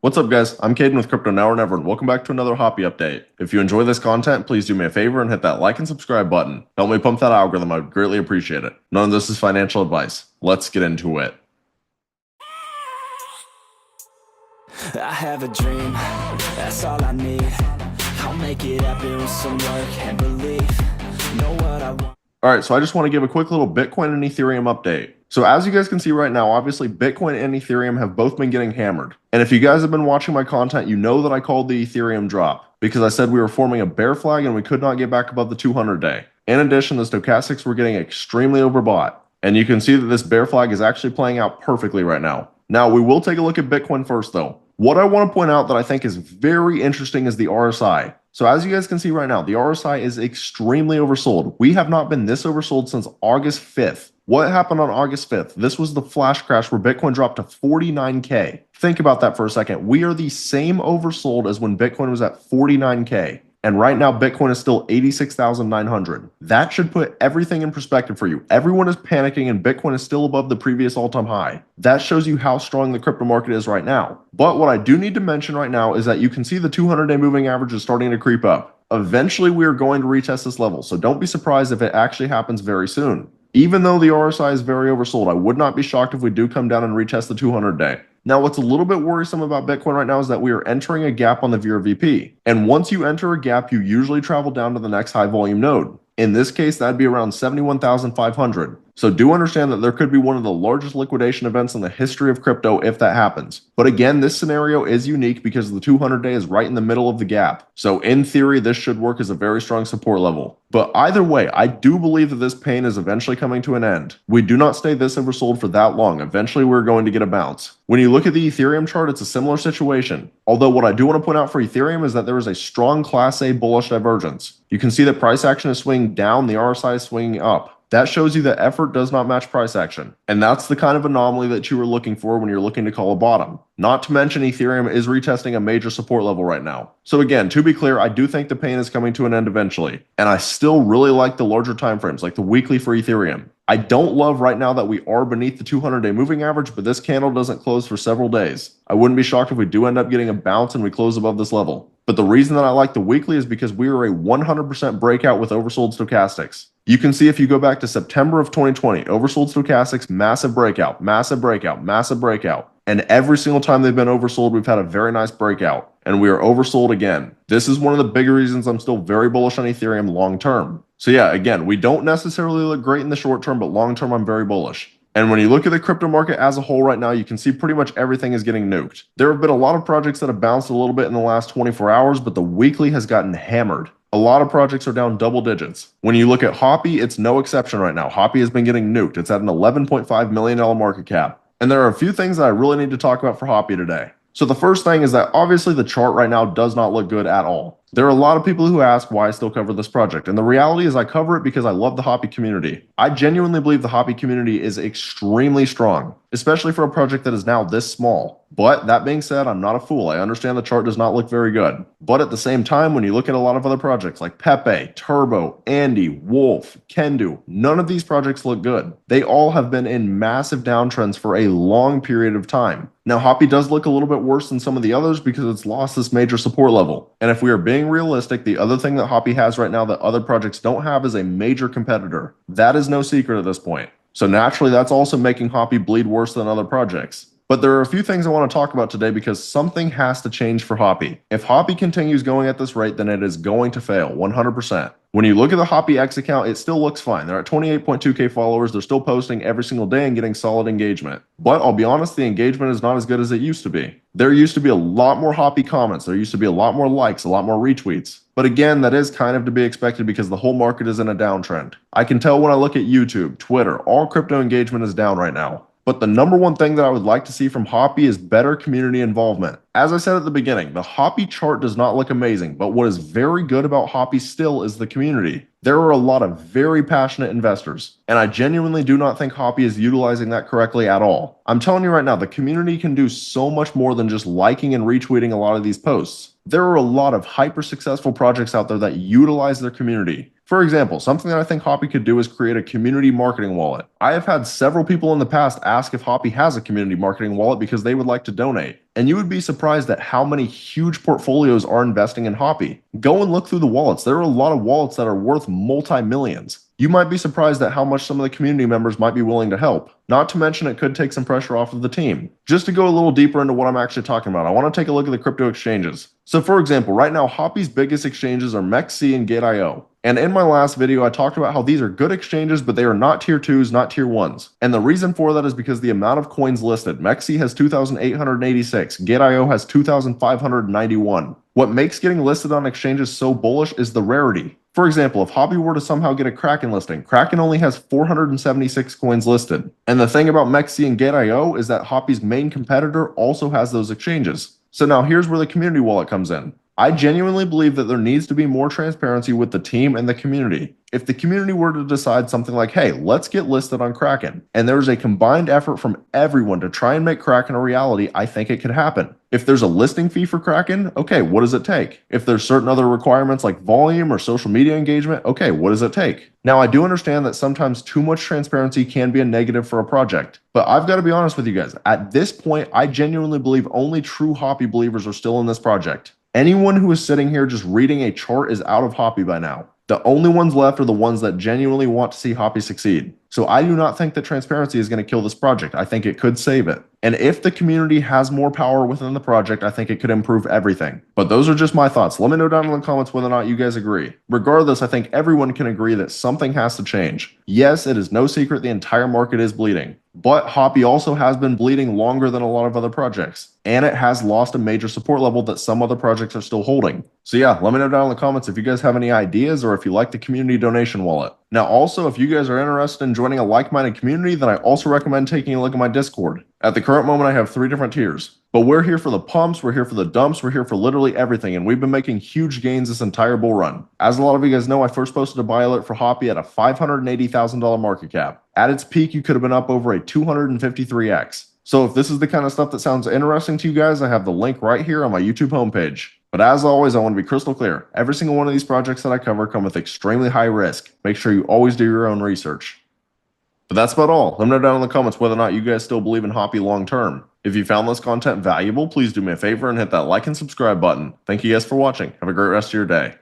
What's up, guys? I'm Caden with Crypto Now or Never, and welcome back to another Hoppy update. If you enjoy this content, please do me a favor and hit that like and subscribe button. Help me pump that algorithm. I would greatly appreciate it. None of this is financial advice. Let's get into it. I have a dream, that's all I need. I'll make it happen with some work and belief. Know what I want. Alright, so I just want to give a quick little Bitcoin and Ethereum update. So as you guys can see right now, obviously Bitcoin and Ethereum have both been getting hammered. And if you guys have been watching my content, you know that I called the Ethereum drop because I said we were forming a bear flag and we could not get back above the 200-day. In addition, the stochastics were getting extremely overbought. And you can see that this bear flag is actually playing out perfectly right now. Now, we will take a look at Bitcoin first though. What I want to point out that I think is very interesting is the RSI. So as you guys can see right now, the RSI is extremely oversold. We have not been this oversold since August 5th. What happened on August 5th? This was the flash crash where Bitcoin dropped to 49K. Think about that for a second. We are the same oversold as when Bitcoin was at 49K. And right now, Bitcoin is still 86,900. That should put everything in perspective for you. Everyone is panicking and Bitcoin is still above the previous all-time high. That shows you how strong the crypto market is right now. But what I do need to mention right now is that you can see the 200-day moving average is starting to creep up. Eventually, we are going to retest this level, so don't be surprised if it actually happens very soon. Even though the RSI is very oversold, I would not be shocked if we do come down and retest the 200-day. Now, what's a little bit worrisome about Bitcoin right now is that we are entering a gap on the VRVP. And once you enter a gap, you usually travel down to the next high volume node. In this case, that'd be around 71,500. So do understand that there could be one of the largest liquidation events in the history of crypto if that happens. But again, this scenario is unique because the 200-day is right in the middle of the gap. So in theory, this should work as a very strong support level. But either way, I do believe that this pain is eventually coming to an end. We do not stay this oversold for that long. Eventually, we're going to get a bounce. When you look at the Ethereum chart, it's a similar situation. Although what I do want to point out for Ethereum is that there is a strong Class A bullish divergence. You can see that price action is swinging down, the RSI is swinging up. That shows you that effort does not match price action. And that's the kind of anomaly that you are looking for when you're looking to call a bottom. Not to mention Ethereum is retesting a major support level right now. So again, to be clear, I do think the pain is coming to an end eventually. And I still really like the larger timeframes, like the weekly for Ethereum. I don't love right now that we are beneath the 200-day moving average, but this candle doesn't close for several days. I wouldn't be shocked if we do end up getting a bounce and we close above this level. But the reason that I like the weekly is because we are a 100% breakout with oversold stochastics. You can see if you go back to September of 2020, oversold stochastics, massive breakout, massive breakout, massive breakout. And every single time they've been oversold, we've had a very nice breakout. And we are oversold again. This is one of the bigger reasons I'm still very bullish on Ethereum long term. So yeah, again, we don't necessarily look great in the short term, but long term, I'm very bullish. And when you look at the crypto market as a whole right now, you can see pretty much everything is getting nuked. There have been a lot of projects that have bounced a little bit in the last 24 hours, but the weekly has gotten hammered. A lot of projects are down double digits. When you look at Hoppy, it's no exception right now. Hoppy has been getting nuked. It's at an $11.5 million market cap. And there are a few things that I really need to talk about for Hoppy today. So the first thing is that obviously the chart right now does not look good at all. There are a lot of people who ask why I still cover this project, and the reality is I cover it because I love the Hoppy community. I genuinely believe the Hoppy community is extremely strong, especially for a project that is now this small. But that being said, I'm not a fool. I understand the chart does not look very good. But at the same time, when you look at a lot of other projects like Pepe, Turbo, Andy, Wolf, Kendu, none of these projects look good. They all have been in massive downtrends for a long period of time. Now, Hoppy does look a little bit worse than some of the others because it's lost this major support level. And if we are being realistic, the other thing that Hoppy has right now that other projects don't have is a major competitor. That is no secret at this point. So naturally, that's also making Hoppy bleed worse than other projects. But there are a few things I want to talk about today because something has to change for Hoppy. If Hoppy continues going at this rate, then it is going to fail 100%. When you look at the Hoppy X account, it still looks fine. They're at 28.2K followers. They're still posting every single day and getting solid engagement. But I'll be honest, the engagement is not as good as it used to be. There used to be a lot more Hoppy comments. There used to be a lot more likes, a lot more retweets. But again, that is kind of to be expected because the whole market is in a downtrend. I can tell when I look at YouTube, Twitter, all crypto engagement is down right now. But the number one thing that I would like to see from Hoppy is better community involvement. As I said at the beginning, the Hoppy chart does not look amazing, but what is very good about Hoppy still is the community. There are a lot of very passionate investors, and I genuinely do not think Hoppy is utilizing that correctly at all. I'm telling you right now, the community can do so much more than just liking and retweeting a lot of these posts. There are a lot of hyper successful projects out there that utilize their community. For example, something that I think Hoppy could do is create a community marketing wallet. I have had several people in the past ask if Hoppy has a community marketing wallet because they would like to donate. And you would be surprised at how many huge portfolios are investing in Hoppy. Go and look through the wallets. There are a lot of wallets that are worth multi-millions. You might be surprised at how much some of the community members might be willing to help. Not to mention it could take some pressure off of the team. Just to go a little deeper into what I'm actually talking about, I want to take a look at the crypto exchanges. So for example, right now Hoppy's biggest exchanges are MEXC and Gate.io. And in my last video, I talked about how these are good exchanges, but they are not tier 2s, not tier 1s. And the reason for that is because the amount of coins listed. MEXC has 2,886, Gate.io has 2,591. What makes getting listed on exchanges so bullish is the rarity. For example, if Hoppy were to somehow get a Kraken listing, Kraken only has 476 coins listed. And the thing about MEXC and Gate.io is that Hoppy's main competitor also has those exchanges. So now here's where the community wallet comes in. I genuinely believe that there needs to be more transparency with the team and the community. If the community were to decide something like, hey, let's get listed on Kraken, and there's a combined effort from everyone to try and make Kraken a reality, I think it could happen. If there's a listing fee for Kraken, okay, what does it take? If there's certain other requirements like volume or social media engagement, okay, what does it take? Now, I do understand that sometimes too much transparency can be a negative for a project, but I've got to be honest with you guys. At this point, I genuinely believe only true Hoppy believers are still in this project. Anyone who is sitting here just reading a chart is out of Hoppy by now. The only ones left are the ones that genuinely want to see Hoppy succeed. So I do not think that transparency is going to kill this project. I think it could save it. And if the community has more power within the project, I think it could improve everything. But those are just my thoughts. Let me know down in the comments whether or not you guys agree. Regardless, I think everyone can agree that something has to change. Yes, it is no secret the entire market is bleeding. But Hoppy also has been bleeding longer than a lot of other projects. And it has lost a major support level that some other projects are still holding. So yeah, let me know down in the comments if you guys have any ideas or if you like the community donation wallet. Now also, if you guys are interested in joining a like-minded community, then I also recommend taking a look at my Discord. At the current moment, I have 3 different tiers. But we're here for the pumps, we're here for the dumps, we're here for literally everything, and we've been making huge gains this entire bull run. As a lot of you guys know, I first posted a buy alert for Hoppy at a $580,000 market cap. At its peak, you could have been up over a 253x. So if this is the kind of stuff that sounds interesting to you guys, I have the link right here on my YouTube homepage. But as always, I want to be crystal clear. Every single one of these projects that I cover come with extremely high risk. Make sure you always do your own research. But that's about all. Let me know down in the comments whether or not you guys still believe in Hoppy long term. If you found this content valuable, please do me a favor and hit that like and subscribe button. Thank you guys for watching. Have a great rest of your day.